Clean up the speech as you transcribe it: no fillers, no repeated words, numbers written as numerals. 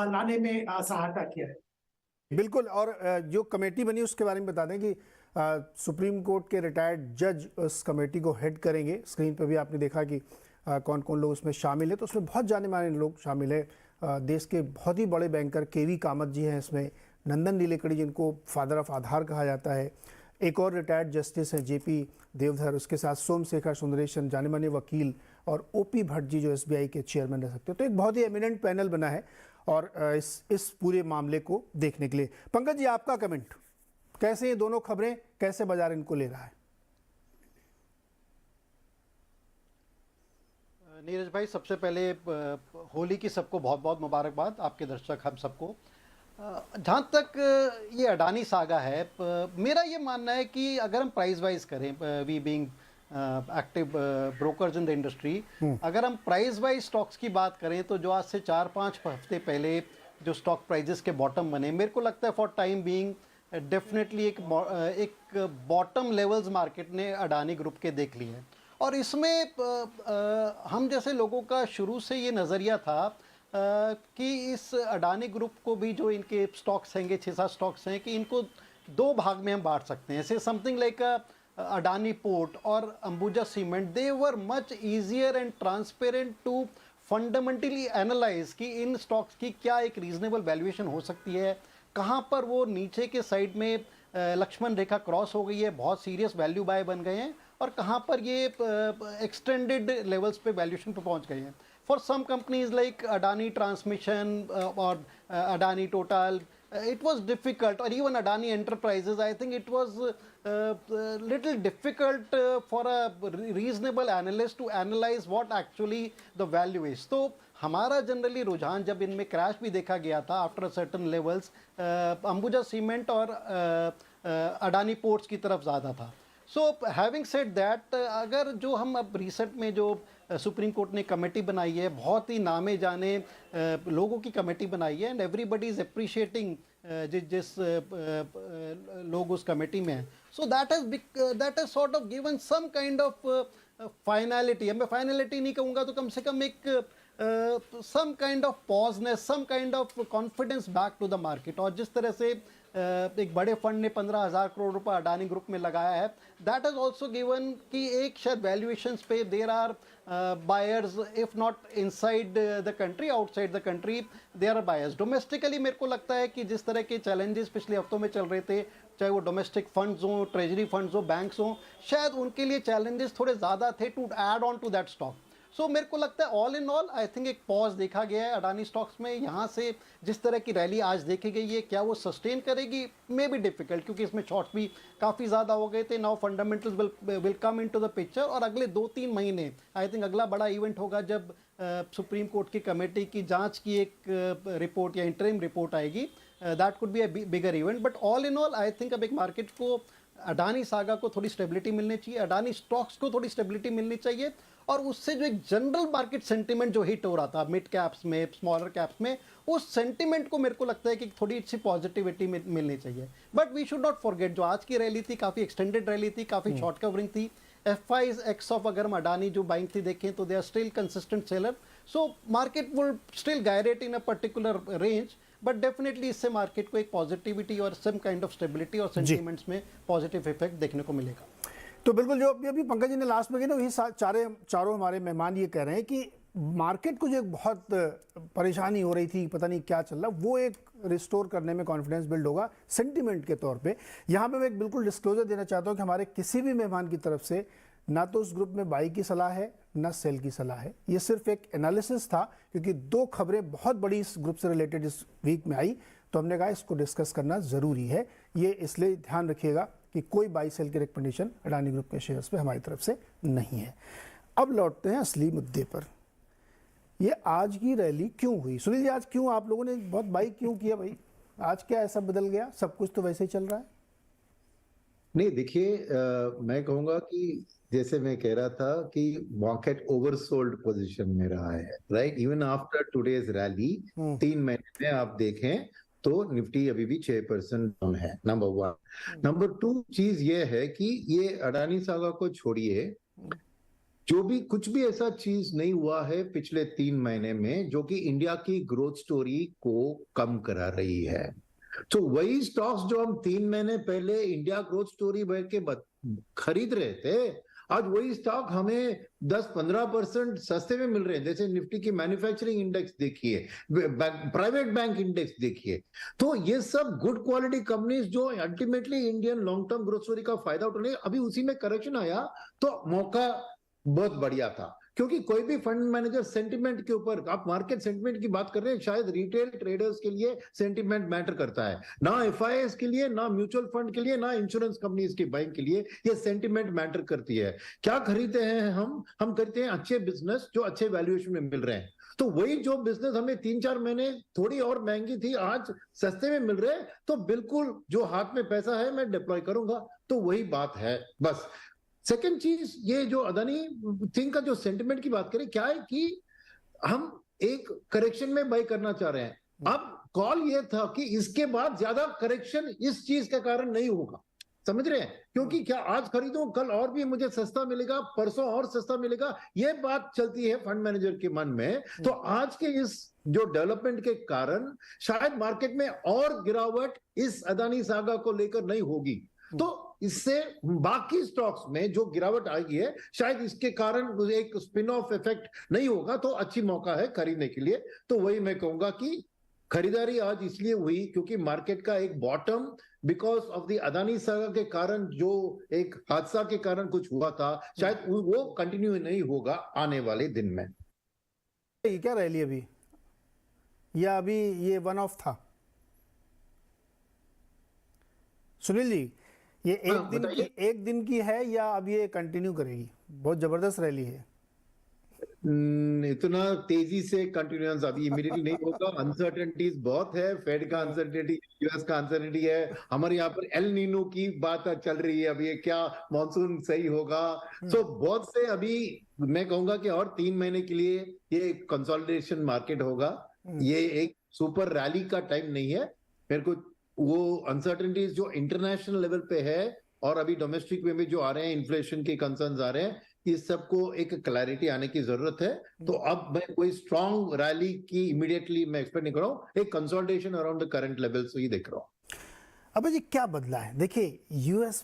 लाने में सहायता किया है। बिल्कुल। और जो कमेटी बनी उसके बारे में बता दें कि सुप्रीम कोर्ट के रिटायर्ड जज उस कमेटी को हेड करेंगे। स्क्रीन पर भी आपने देखा कि कौन कौन लोग उसमें शामिल है, तो उसमें बहुत जाने माने लोग शामिल है। देश के बहुत ही बड़े बैंकर केवी कामत जी हैं इसमें, नंदन नीलेकणी जिनको फादर ऑफ आधार कहा जाता है, एक और रिटायर्ड जस्टिस हैं जेपी देवधर, उसके साथ सोमशेखर सुंदरेशन जाने माने वकील, और ओपी भट्ट जी जो एसबीआई के चेयरमैन रह सकते हैं। तो एक बहुत ही एमिनेंट पैनल बना है और इस पूरे मामले को देखने के लिए। पंकज जी, आपका कमेंट, कैसे ये दोनों खबरें, कैसे बाजार इनको ले रहा है? नीरज भाई, सबसे पहले होली की सबको बहुत बहुत मुबारकबाद, आपके दर्शक हम सबको। जहाँ तक ये अडानी सागा है, मेरा ये मानना है कि अगर हम प्राइस वाइज करें, we being active brokers in the industry, अगर हम प्राइस वाइज स्टॉक्स की बात करें तो जो आज से 4-5 हफ्ते पहले जो स्टॉक प्राइजेस के बॉटम बने, मेरे को लगता है फॉर टाइम बीइंग डेफिनेटली एक बॉटम लेवल्स मार्केट ने अडानी ग्रुप के देख लिए हैं। और इसमें हम जैसे लोगों का शुरू से ये नज़रिया था कि इस अडानी ग्रुप को भी जो इनके स्टॉक्स हैंगे, 6-7 स्टॉक्स हैं, कि इनको 2 भाग में हम बांट सकते हैं। ऐसे समथिंग लाइक अडानी पोर्ट और Ambuja cement, they were much easier and transparent to fundamentally analyze कि इन स्टॉक्स की क्या एक रीजनेबल वैल्यूएशन हो सकती है, कहाँ पर वो नीचे के साइड में लक्ष्मण रेखा क्रॉस हो गई है, बहुत सीरियस वैल्यू बाय बन गए हैं, और कहाँ पर ये एक्सटेंडेड लेवल्स पे वैल्यूएशन पे पहुंच गए हैं। For some companies like Adani Transmission और Adani Total, it was difficult, or even Adani Enterprises, I think it was little difficult for a reasonable analyst to analyze what actually the value is. तो हमारा generally रुझान जब इनमें crash भी देखा गया था after certain levels, Ambuja cement और अडानी पोर्ट्स की तरफ ज़्यादा था। सो हैविंग सेड दैट, अगर जो हम अब रिसेंट में जो सुप्रीम कोर्ट ने कमेटी बनाई है, बहुत ही नामे जाने लोगों की कमेटी बनाई है, एंड एवरीबडी इज अप्रिशिएटिंग जिस लोग उस कमेटी में हैं, so that has sort of given some kind of finality. मैं फाइनलिटी नहीं कहूँगा तो कम से कम एक some kind of pauseness, some kind of confidence back to the market. और जिस तरह से एक बड़े फंड ने 15,000 करोड़ रुपए अडानी ग्रुप में लगाया है, दैट हैज ऑल्सो गिवन कि एक शायद वैल्यूएशंस पे there are buyers, if not inside the country, outside the country there are buyers. Domestically मेरे को लगता है कि जिस तरह के चैलेंजेस पिछले हफ्तों में चल रहे थे, चाहे वो डोमेस्टिक फंड्स हों, ट्रेजरी फंड्स हों, बैंक्स हों, शायद उनके लिए चैलेंजेस थोड़े ज़्यादा थे to add on to that stock. So मेरे को लगता है all in all I think एक पॉज देखा गया है अडानी स्टॉक्स में। यहाँ से जिस तरह की रैली आज देखी गई है, क्या वो सस्टेन करेगी, मे बी डिफिकल्ट, क्योंकि इसमें शॉर्ट्स भी काफ़ी ज़्यादा हो गए थे। Now fundamentals will come into the picture, और अगले 2-3 महीने आई थिंक अगला बड़ा इवेंट होगा जब सुप्रीम कोर्ट की कमेटी की जांच की एक रिपोर्ट या इंटरिम रिपोर्ट आएगी। That could be a bigger event, but all in all I think अब एक मार्केट को, अडानी सागा को थोड़ी स्टेबिलिटी मिलनी चाहिए, अडानी स्टॉक्स को थोड़ी स्टेबिलिटी मिलनी चाहिए, और उससे जो एक जनरल मार्केट सेंटीमेंट जो हिट हो रहा था मिड कैप्स में, स्मॉलर कैप्स में, उस सेंटीमेंट को मेरे को लगता है कि थोड़ी सी पॉजिटिविटी मिलनी चाहिए। But we should not forget, जो आज की रैली थी काफ़ी एक्सटेंडेड रैली थी, काफ़ी शॉर्ट कवरिंग थी। FIs एक्स ऑफ अगर हम अडानी जो बाइंग थी देखें तो they are still consistent seller, so market will still guided in a particular range, but definitely इससे मार्केट को एक पॉजिटिविटी और सम काइंड ऑफ स्टेबिलिटी और सेंटीमेंट्स में पॉजिटिव इफेक्ट देखने को मिलेगा। तो बिल्कुल जो अभी पंकज जी ने लास्ट में कही ना, वही चारों हमारे मेहमान ये कह रहे हैं कि मार्केट को जो एक बहुत परेशानी हो रही थी, पता नहीं क्या चल रहा, वो एक रिस्टोर करने में कॉन्फिडेंस बिल्ड होगा सेंटिमेंट के तौर पे। यहाँ पे मैं एक बिल्कुल डिस्क्लोजर देना चाहता हूँ कि हमारे किसी भी मेहमान की तरफ से ना तो उस ग्रुप में बाई की सलाह है ना सेल की सलाह है, ये सिर्फ एक एनालिसिस था, क्योंकि 2 खबरें बहुत बड़ी इस ग्रुप से रिलेटेड इस वीक में आई, तो हमने कहा इसको डिस्कस करना ज़रूरी है। ये इसलिए ध्यान रखिएगा कि कोई बाई सेल की रिकमेंडेशन अडानी ग्रुप के शेयर्स पे हमारी तरफ से नहीं है। अब लौटते हैं असली मुद्दे पर, ये आज की रैली क्यों हुई? सुनील जी, आज क्यों आप लोगों ने बहुत बाई क्यों किया भाई? आज क्या ऐसा बदल गया? सब कुछ तो वैसे ही चल रहा है। नहीं देखिए, मैं कहूंगा कि जैसे मैं कह रहा था कि मार्केट ओवरसोल्ड पोजीशन में रहा है, right. Even after today's rally 3 महीने में आप देखें तो निफ्टी अभी भी 6% डाउन है, नंबर 1। नंबर 2 चीज ये है कि ये अडानी सागा को छोड़िए, जो भी कुछ भी ऐसा चीज नहीं हुआ है पिछले 3 महीने में जो कि इंडिया की ग्रोथ स्टोरी को कम करा रही है। तो वही स्टॉक्स जो हम 3 महीने पहले इंडिया ग्रोथ स्टोरी बैठ के खरीद रहे थे, आज वही स्टॉक हमें 10-15% सस्ते में मिल रहे हैं। जैसे निफ्टी की मैन्युफैक्चरिंग इंडेक्स देखिए, प्राइवेट बैंक इंडेक्स देखिए। तो ये सब गुड क्वालिटी कंपनीज जो ultimately Indian long term growth story का फायदा उठा रही है। अभी उसी में करेक्शन आया तो मौका बहुत बढ़िया था, क्योंकि कोई भी फंड मैनेजर सेंटिमेंट के ऊपर, आप मार्केट सेंटिमेंट की बात कर रहे हैं, शायद रिटेल ट्रेडर्स के लिए सेंटिमेंट मैटर करता है, ना एफआईआईएस के लिए, ना म्यूचुअल फंड के लिए, ना इंश्योरेंस कंपनीज के बैंक के लिए ये सेंटिमेंट मैटर करती है। क्या खरीदते हैं हम खरीदते हैं अच्छे बिजनेस जो अच्छे वैल्यूएशन में मिल रहे हैं। तो वही जो बिजनेस हमें 3-4 महीने थोड़ी और महंगी थी, आज सस्ते में मिल रहे हैं, तो बिल्कुल जो हाथ में पैसा है मैं डिप्लॉय करूंगा। तो वही बात है बस। सेकेंड चीज, ये जो अदानी थिंग का जो सेंटिमेंट की बात करें, क्या है कि हम एक करेक्शन में बाय करना चाह रहे हैं। अब कॉल ये था कि इसके बाद ज्यादा करेक्शन इस चीज के कारण नहीं होगा, समझ रहे हैं? क्योंकि क्या आज खरीदूं, कल और भी मुझे सस्ता मिलेगा, परसों और सस्ता मिलेगा, ये बात चलती है फंड मैनेजर के मन में। तो आज के इस जो डेवलपमेंट के कारण शायद मार्केट में और गिरावट इस अदानी सागा को लेकर नहीं होगी। तो इससे बाकी स्टॉक्स में जो गिरावट आई है, शायद इसके कारण एक स्पिन ऑफ इफेक्ट नहीं होगा। तो अच्छी मौका है खरीदने के लिए। तो वही मैं कहूंगा कि खरीदारी आज इसलिए हुई क्योंकि मार्केट का एक bottom because of the Adani saga के कारण, जो एक हादसा के कारण कुछ हुआ था, शायद वो कंटिन्यू नहीं होगा आने वाले दिन में। ये क्या रैली अभी, या अभी ये वन ऑफ था? सुनील जी, ये एक दिन की है या अब ये कंटिन्यू करेगी? बहुत जबरदस्त रैली है। इतना तेजी से कंटिन्यूस अभी इमीडिएटली नहीं होगा। अनसर्टेनिटीज बहुत है, फेड का अनसर्टेनिटी, यूएस का अनसर्टेनिटी है, हमारे यहाँ पर एल नीनो की बात चल रही है, अभी क्या मॉनसून सही होगा। सो बहुत से अभी मैं कहूंगा कि और 3 महीने के लिए ये कंसोलिडेशन मार्केट होगा। ये एक सुपर रैली का टाइम नहीं है। मेरे को वो अनसर्टेनिटीज जो इंटरनेशनल लेवल पे है और अभी डोमेस्टिक में भी जो आ रहे हैं, इन्फ्लेशन के कंसर्न्स आ रहे हैं, इस सबको एक क्लैरिटी आने की जरूरत है। तो अब मैं कोई स्ट्रॉन्ग रैली की इमीडिएटली मैं एक्सपेक्ट नहीं कर रहा हूं। एक consolidation around the current levels ही देख रहा हूं। अबे जी, क्या बदला है? देखिए, यूएस